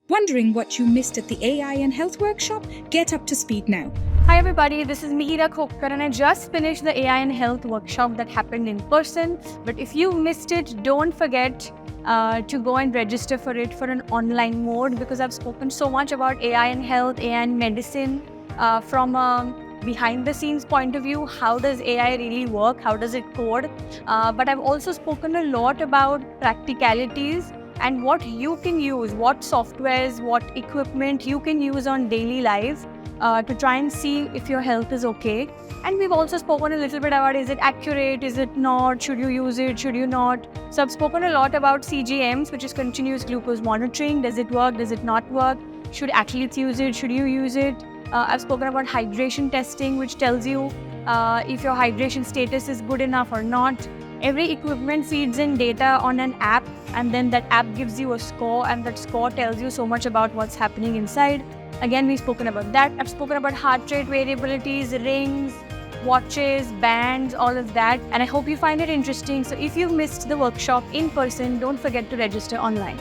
Wondering what you missed at the AI and health workshop? Get up to speed now. Hi everybody, this is Mihira Khopkar and I just finished the AI and health workshop that happened in person. But if you missed it, don't forget to go and register for it for an online mode, because I've spoken so much about AI and health, AI and medicine from a behind the scenes point of view. How does AI really work? How does it code? But I've also spoken a lot about practicalities and what you can use, what softwares, what equipment you can use on daily life to try and see if your health is okay. And we've also spoken a little bit about, is it accurate, is it not, should you use it, should you not. So I've spoken a lot about CGMs, which is continuous glucose monitoring. Does it work, does it not work? Should athletes use it, should you use it? I've spoken about hydration testing, which tells you if your hydration status is good enough or not. Every equipment feeds in data on an app, and then that app gives you a score, and that score tells you so much about what's happening inside. Again, we've spoken about that. I've spoken about heart rate variabilities, rings, watches, bands, all of that. And I hope you find it interesting. So if you've missed the workshop in person, don't forget to register online.